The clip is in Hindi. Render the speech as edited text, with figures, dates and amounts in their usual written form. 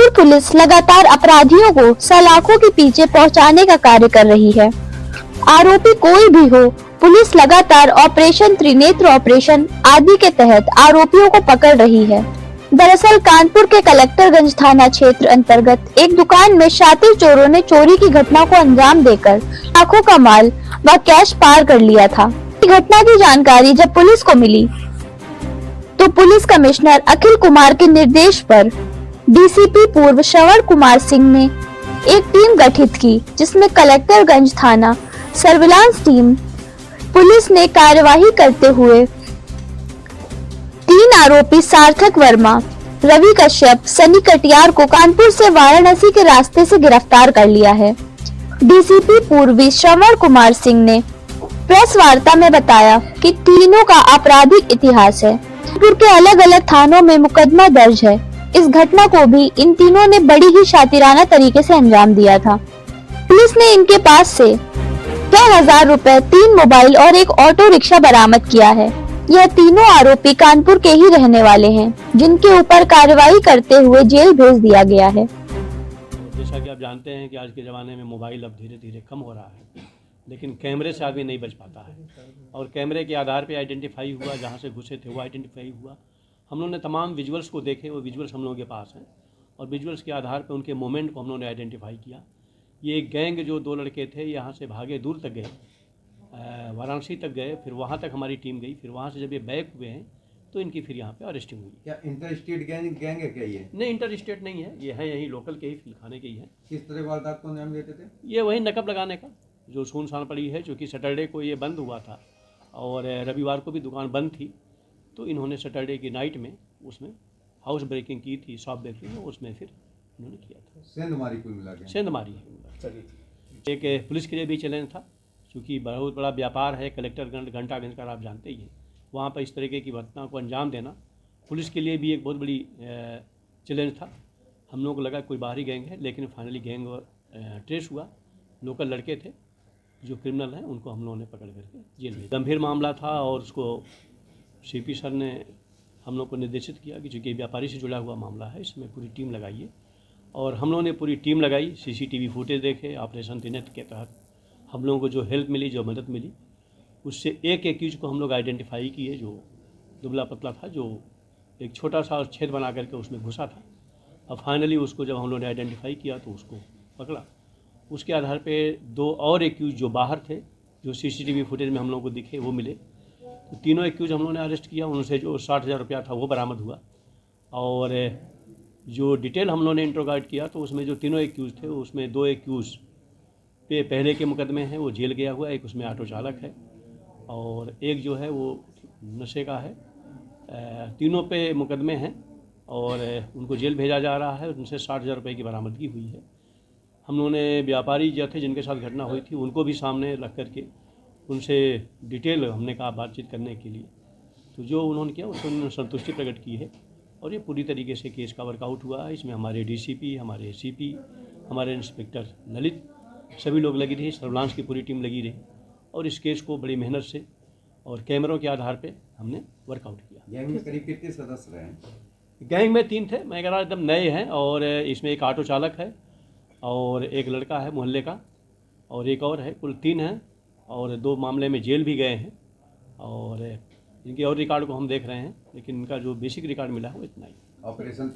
कानपुर पुलिस लगातार अपराधियों को सलाखों के पीछे पहुंचाने का कार्य कर रही है। आरोपी कोई भी हो, पुलिस लगातार ऑपरेशन त्रिनेत्र ऑपरेशन आदि के तहत आरोपियों को पकड़ रही है। दरअसल कानपुर के कलेक्टरगंज थाना क्षेत्र अंतर्गत एक दुकान में शातिर चोरों ने चोरी की घटना को अंजाम देकर लाखों का माल व कैश पार कर लिया था। घटना की जानकारी जब पुलिस को मिली तो पुलिस कमिश्नर अखिल कुमार के निर्देश पर डीसीपी पूर्व श्रवण कुमार सिंह ने एक टीम गठित की, जिसमें कलेक्टरगंज थाना सर्विलांस टीम पुलिस ने कार्यवाही करते हुए 3 आरोपी सार्थक वर्मा, रवि कश्यप, सनी कटियार को कानपुर से वाराणसी के रास्ते से गिरफ्तार कर लिया है। डीसीपी पूर्वी श्रवण कुमार सिंह ने प्रेस वार्ता में बताया कि तीनों का आपराधिक इतिहास है। कानपुर के अलग अलग थानों में मुकदमा दर्ज है। इस घटना को भी इन तीनों ने बड़ी ही शातिराना तरीके से अंजाम दिया था। पुलिस ने इनके पास से 10,000 रुपए, 3 मोबाइल और एक ऑटो रिक्शा बरामद किया है। यह तीनों आरोपी कानपुर के ही रहने वाले हैं, जिनके ऊपर कार्रवाई करते हुए जेल भेज दिया गया है। जैसा कि आप जानते हैं कि आज के ज़माने में मोबाइल अब धीरे धीरे कम हो रहा है, लेकिन कैमरे से आदमी नहीं बच पाता है और कैमरे के आधार पे आइडेंटिफाई हुआ, जहाँ से घुसे थे वो आइडेंटिफाई हुआ। हम लोगों ने तमाम विजुअल्स को देखे, वो विजुअल्स हम लोगों के पास हैं और विजुअल्स के आधार पे उनके मोमेंट को हम लोगों ने आइडेंटिफाई किया। ये एक गैंग जो 2 लड़के थे, यहाँ से भागे, दूर तक गए, वाराणसी तक गए, फिर वहाँ तक हमारी टीम गई। फिर वहाँ से जब ये बैक हुए हैं तो इनकी फिर यहाँ पे अरेस्टिंग हुई। क्या इंटर स्टेट गैंग है क्या ये? नहीं, इंटर स्टेट नहीं है, ये है यहीं लोकल के ही फिलखाने के ही है। किस तरह वारदात को अंजाम देते थे? ये वही नकब लगाने का जो सुनसान पड़ी है, क्योंकि सैटरडे को ये बंद हुआ था और रविवार को भी दुकान बंद थी, तो इन्होंने सैटरडे की नाइट में उसमें हाउस ब्रेकिंग की थी, शॉप ब्रेकिंग, उसमें फिर इन्होंने किया था। सेंधमारी कुल मिला के? सेंधमारी है। एक पुलिस के लिए भी चैलेंज था, क्योंकि बहुत बड़ा व्यापार है कलेक्टरगंज घंटागंज का, आप जानते ही हैं। वहाँ पर इस तरीके की घटना को अंजाम देना पुलिस के लिए भी एक बहुत बड़ी चैलेंज था। हम लोगों को लगा कोई बाहरी गैंग है, लेकिन फाइनली गैंग ट्रेस हुआ। लोकल लड़के थे जो क्रिमिनल हैं, उनको हम लोगों ने पकड़ करके जेल में। गंभीर मामला था और उसको सीपी सर ने हम लोग को निर्देशित किया कि चूँकि व्यापारी से जुड़ा हुआ मामला है, इसमें पूरी टीम लगाइए। और हम लोगों ने पूरी टीम लगाई, सीसीटीवी फुटेज देखे, ऑपरेशन त्रिनेत्र के तहत हम लोगों को जो हेल्प मिली, जो मदद मिली, उससे एक एक्यूज को हम लोग आइडेंटिफाई किए, जो दुबला पतला था, जो एक छोटा सा छेद बना करके उसमें घुसा था। और फाइनली उसको जब हम लोगों ने आइडेंटिफाई किया तो उसको पकड़ा। उसके आधार पे 2 और एक्यूज जो बाहर थे, जो सीसीटीवी फुटेज में हम लोगों को दिखे, वो मिले। तो तीनों एक्यूज हम लोगों ने अरेस्ट किया। उनसे जो 60,000 रुपया था वो बरामद हुआ। और जो डिटेल हम लोगों ने इंट्रोगेट किया तो उसमें जो तीनों एक्यूज थे, उसमें 2 एक्यूज पे पहले के मुकदमे हैं, वो जेल गया हुआ है। एक उसमें ऑटो चालक है और एक जो है वो नशे का है। तीनों पे मुकदमे हैं और उनको जेल भेजा जा रहा है। उनसे 60,000 रुपये की बरामदगी हुई है। हम लोगों ने व्यापारी जो थे, जिनके साथ घटना हुई थी, उनको भी सामने रख करके उनसे डिटेल हमने कहा बातचीत करने के लिए। तो जो उन्होंने किया उसको उन्होंने संतुष्टि प्रकट की है और ये पूरी तरीके से केस का वर्कआउट हुआ है। इसमें हमारे डीसीपी, हमारे सीपी, हमारे इंस्पेक्टर ललित, सभी लोग लगी रही, सर्विलांस की पूरी टीम लगी रही और इस केस को बड़ी मेहनत से और कैमरों के आधार पे हमने वर्कआउट किया। गैंग में करीब कितने सदस्य रहे? गैंग में 3 थे, मैं कह रहा एकदम नए हैं। और इसमें एक ऑटो चालक है और एक लड़का है मोहल्ले का और एक और है। कुल 3 हैं और 2 मामले में जेल भी गए हैं और इनके और रिकॉर्ड को हम देख रहे हैं, लेकिन इनका जो बेसिक रिकॉर्ड मिला है वो इतना ही। ऑपरेशन